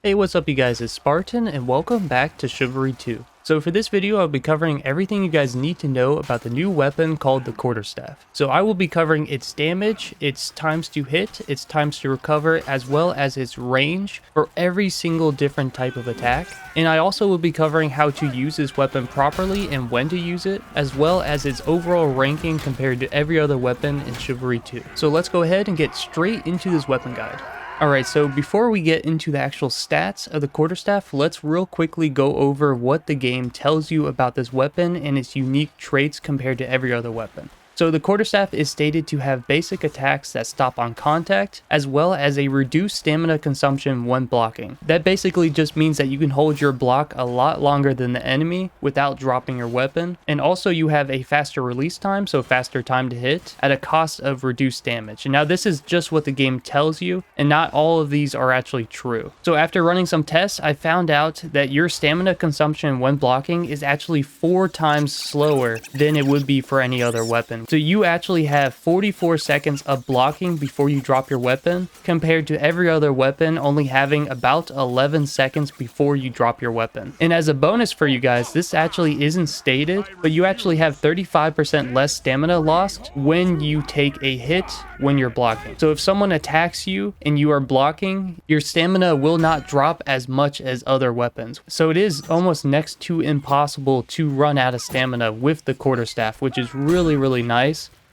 Hey, what's up you guys, it's Spartan and welcome back to Chivalry 2. So for this video I'll be covering everything you guys need to know about the new weapon called the Quarterstaff. So I will be covering its damage, its times to hit, its times to recover, as well as its range for every single different type of attack. And I also will be covering how to use this weapon properly and when to use it, as well as its overall ranking compared to every other weapon in Chivalry 2. So let's go ahead and get straight into this weapon guide. Alright, so before we get into the actual stats of the Quarterstaff, let's real quickly go over what the game tells you about this weapon and its unique traits compared to every other weapon. So the Quarterstaff is stated to have basic attacks that stop on contact, as well as a reduced stamina consumption when blocking. That basically just means that you can hold your block a lot longer than the enemy without dropping your weapon, and also you have a faster release time, so faster time to hit, at a cost of reduced damage. And now this is just what the game tells you, and not all of these are actually true. So after running some tests, I found out that your stamina consumption when blocking is actually 4 times slower than it would be for any other weapon. So you actually have 44 seconds of blocking before you drop your weapon, compared to every other weapon only having about 11 seconds before you drop your weapon. And as a bonus for you guys, this actually isn't stated, but you actually have 35% less stamina lost when you take a hit when you're blocking. So if someone attacks you and you are blocking, your stamina will not drop as much as other weapons. So it is almost next to impossible to run out of stamina with the Quarterstaff, which is really nice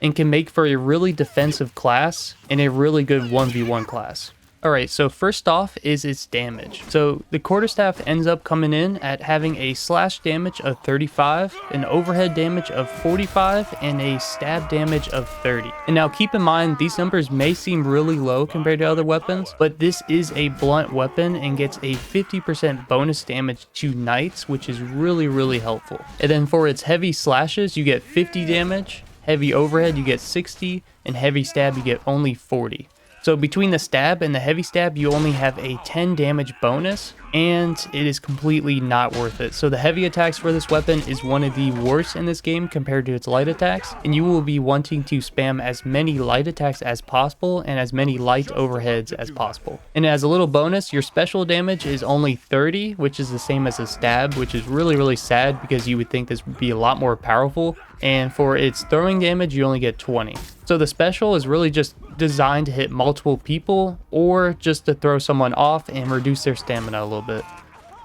and can make for a really defensive class and a really good 1v1 class. Alright, so first off is its damage. So the Quarterstaff ends up coming in at having a slash damage of 35, an overhead damage of 45, and a stab damage of 30. And now keep in mind, these numbers may seem really low compared to other weapons, but this is a blunt weapon and gets a 50% bonus damage to knights, which is really helpful. And then for its heavy slashes, you get 50 damage, heavy overhead you get 60, and heavy stab you get only 40. So between the stab and the heavy stab, you only have a 10 damage bonus, and it is completely not worth it. So the heavy attacks for this weapon is one of the worst in this game compared to its light attacks, and you will be wanting to spam as many light attacks as possible and as many light overheads as possible. And as a little bonus, your special damage is only 30, which is the same as a stab, which is really sad because you would think this would be a lot more powerful. And for its throwing damage, you only get 20. So the special is really just designed to hit multiple people or just to throw someone off and reduce their stamina a little bit.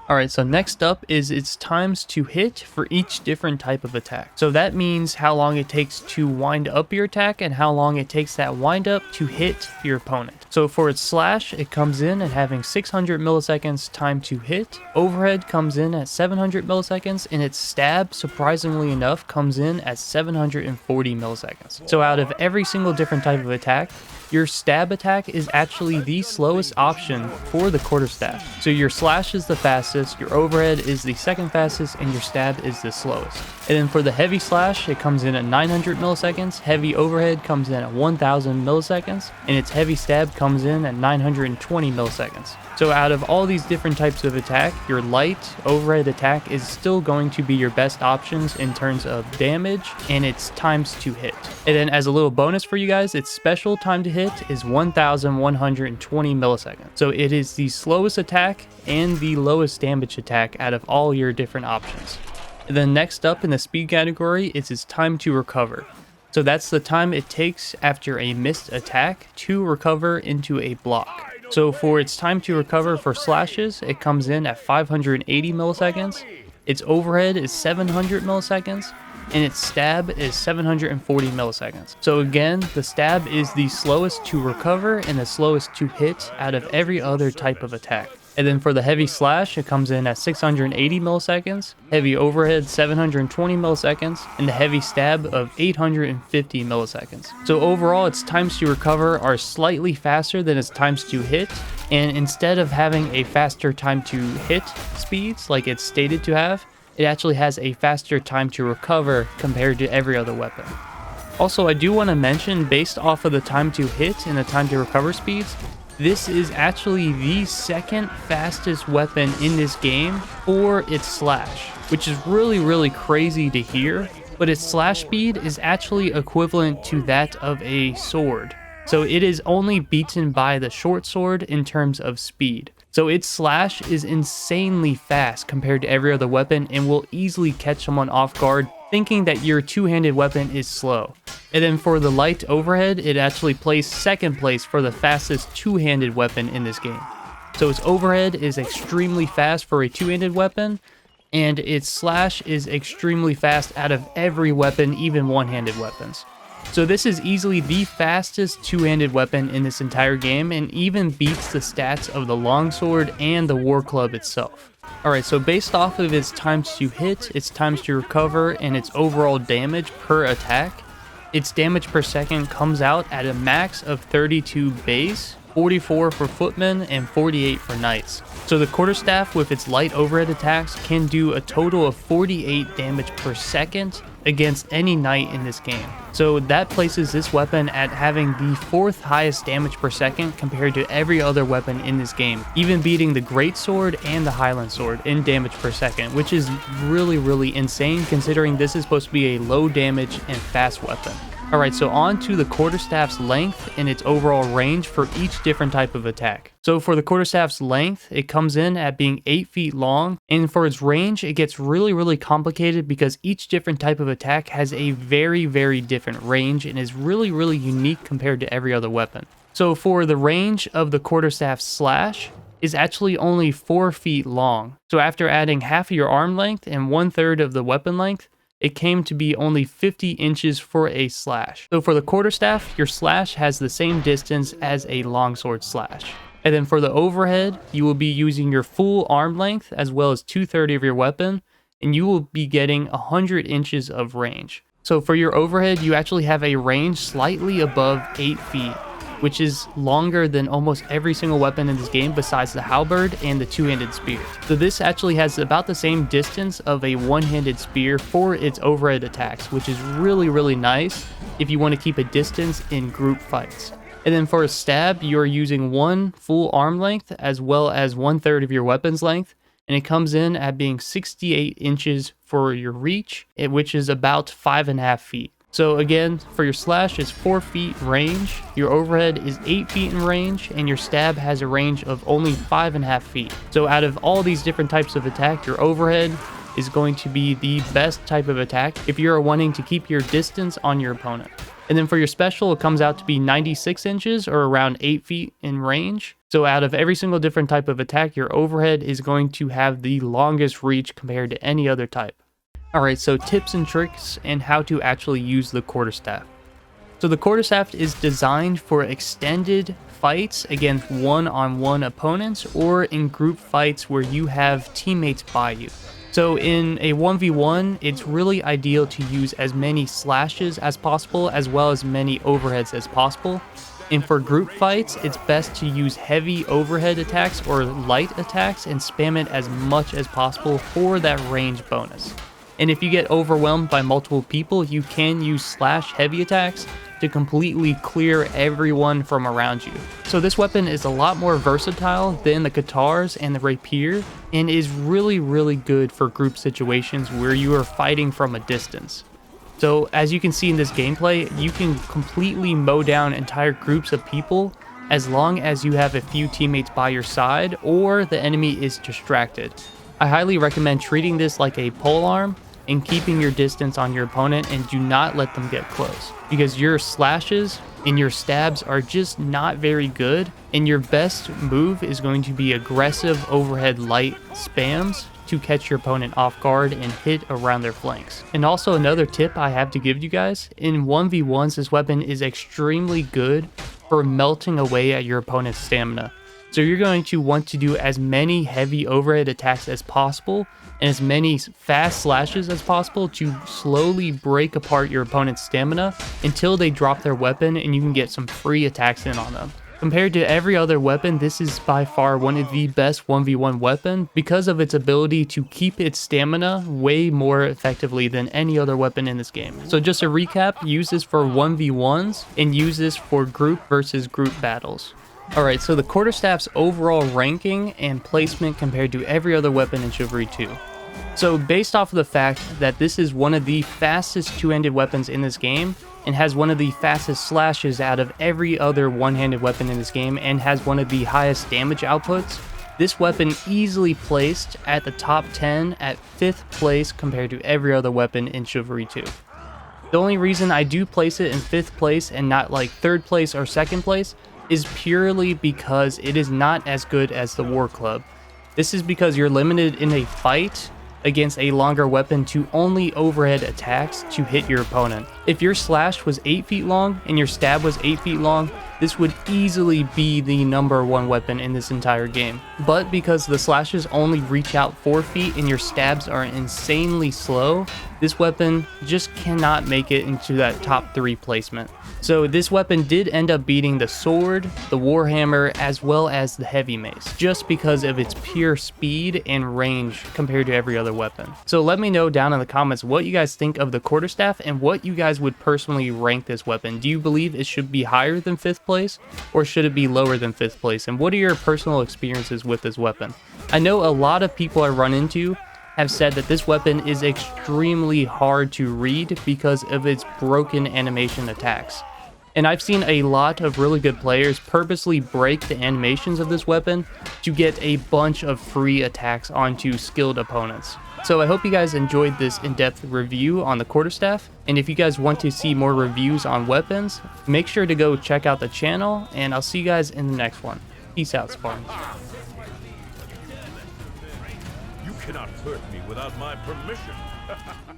Alright, so next up is its times to hit for each different type of attack. So that means how long it takes to wind up your attack and how long it takes that wind up to hit your opponent. So for its slash, it comes in at having 600 milliseconds time to hit. Overhead comes in at 700 milliseconds, and its stab, surprisingly enough, comes in at 740 milliseconds. So out of every single different type of attack, your stab attack is actually the slowest option for the Quarterstaff. So your slash is the fastest, your overhead is the second fastest, and your stab is the slowest. And then for the heavy slash, it comes in at 900 milliseconds, heavy overhead comes in at 1000 milliseconds, and its heavy stab comes in at 920 milliseconds. So out of all these different types of attack, your light overhead attack is still going to be your best options in terms of damage and its times to hit. And then as a little bonus for you guys, its special time to hit is 1120 milliseconds. So it is the slowest attack and the lowest damage attack out of all your different options. And then next up in the speed category is its time to recover. So that's the time it takes after a missed attack to recover into a block. So for its time to recover for slashes, it comes in at 580 milliseconds, its overhead is 700 milliseconds, and its stab is 740 milliseconds. So again, the stab is the slowest to recover and the slowest to hit out of every other type of attack. And then for the heavy slash, it comes in at 680 milliseconds, heavy overhead 720 milliseconds, and the heavy stab of 850 milliseconds. So overall, its times to recover are slightly faster than its times to hit, and instead of having a faster time to hit speeds like it's stated to have, it actually has a faster time to recover compared to every other weapon. Also, I do want to mention, based off of the time to hit and the time to recover speeds, this is actually the second fastest weapon in this game for its slash, which is really crazy to hear, but its slash speed is actually equivalent to that of a sword. So it is only beaten by the short sword in terms of speed. So its slash is insanely fast compared to every other weapon and will easily catch someone off guard thinking that your two-handed weapon is slow. And then for the light overhead, it actually plays second place for the fastest two-handed weapon in this game. So its overhead is extremely fast for a two-handed weapon, and its slash is extremely fast out of every weapon, even one-handed weapons. So this is easily the fastest two-handed weapon in this entire game and even beats the stats of the longsword and the war club itself. Alright, so based off of its times to hit, its times to recover, and its overall damage per attack, its damage per second comes out at a max of 32 base, 44 for footmen, and 48 for knights. So the quarterstaff with its light overhead attacks can do a total of 48 damage per second against any knight in this game. So that places this weapon at having the 4th highest damage per second compared to every other weapon in this game, even beating the greatsword and the highland sword in damage per second, which is really insane considering this is supposed to be a low damage and fast weapon. Alright, so on to the quarterstaff's length and its overall range for each different type of attack. So for the quarterstaff's length, it comes in at being 8 feet long, and for its range, it gets really complicated because each different type of attack has a very different range and is really unique compared to every other weapon. So for the range of the quarterstaff's slash is actually only 4 feet long. So after adding half of your arm length and 1/3 of the weapon length, it came to be only 50 inches for a slash. So for the quarterstaff, your slash has the same distance as a longsword slash. And then for the overhead, you will be using your full arm length as well as 2/3 of your weapon, and you will be getting 100 inches of range. So for your overhead, you actually have a range slightly above 8 feet, which is longer than almost every single weapon in this game besides the halberd and the two-handed spear. So this actually has about the same distance of a one-handed spear for its overhead attacks, which is really nice if you want to keep a distance in group fights. And then for a stab, you're using 1 full arm length as well as 1/3 of your weapon's length, and it comes in at being 68 inches for your reach, which is about 5.5 feet. So again, for your slash, it's 4 feet range, your overhead is 8 feet in range, and your stab has a range of only 5.5 feet. So out of all these different types of attack, your overhead is going to be the best type of attack if you're wanting to keep your distance on your opponent. And then for your special, it comes out to be 96 inches or around 8 feet in range. So out of every single different type of attack, your overhead is going to have the longest reach compared to any other type. Alright, so tips and tricks and how to actually use the quarterstaff. So the quarterstaff is designed for extended fights against one-on-one opponents or in group fights where you have teammates by you. So in a 1v1, it's really ideal to use as many slashes as possible as well as many overheads as possible. And for group fights, it's best to use heavy overhead attacks or light attacks and spam it as much as possible for that range bonus. And if you get overwhelmed by multiple people, you can use slash heavy attacks to completely clear everyone from around you. So this weapon is a lot more versatile than the katars and the rapier, and is really good for group situations where you are fighting from a distance. So as you can see in this gameplay, you can completely mow down entire groups of people as long as you have a few teammates by your side or the enemy is distracted. I highly recommend treating this like a polearm and keeping your distance on your opponent, and do not let them get close, because your slashes and your stabs are just not very good, and your best move is going to be aggressive overhead light spams to catch your opponent off guard and hit around their flanks. And also another tip I have to give you guys, in 1v1s this weapon is extremely good for melting away at your opponent's stamina. So you're going to want to do as many heavy overhead attacks as possible and as many fast slashes as possible to slowly break apart your opponent's stamina until they drop their weapon and you can get some free attacks in on them. Compared to every other weapon, this is by far one of the best 1v1 weapon because of its ability to keep its stamina way more effectively than any other weapon in this game. So just a recap, use this for 1v1s and use this for group versus group battles. Alright, so the quarterstaff's overall ranking and placement compared to every other weapon in Chivalry 2. So based off of the fact that this is one of the fastest two-handed weapons in this game, and has one of the fastest slashes out of every other one-handed weapon in this game, and has one of the highest damage outputs, This weapon easily placed at the top 10 at 5th place compared to every other weapon in Chivalry 2. The only reason I do place it in 5th place and not like 3rd place or 2nd place is purely because it is not as good as the War Club. This is because you're limited in a fight against a longer weapon to only overhead attacks to hit your opponent. If your slash was 8 feet long and your stab was 8 feet long, this would easily be the #1 weapon in this entire game. But because the slashes only reach out 4 feet and your stabs are insanely slow, this weapon just cannot make it into that top 3 placement. So this weapon did end up beating the sword, the warhammer, as well as the heavy mace, just because of its pure speed and range compared to every other weapon. So let me know down in the comments what you guys think of the quarterstaff and what you guys would personally rank this weapon. Do you believe it should be higher than 5th place, or should it be lower than 5th place? And what are your personal experiences with this weapon? I know a lot of people I run into have said that this weapon is extremely hard to read because of its broken animation attacks. And I've seen a lot of really good players purposely break the animations of this weapon to get a bunch of free attacks onto skilled opponents. So I hope you guys enjoyed this in-depth review on the quarterstaff, and if you guys want to see more reviews on weapons, make sure to go check out the channel, and I'll see you guys in the next one. Peace out, Spartan. You cannot hurt me without my permission.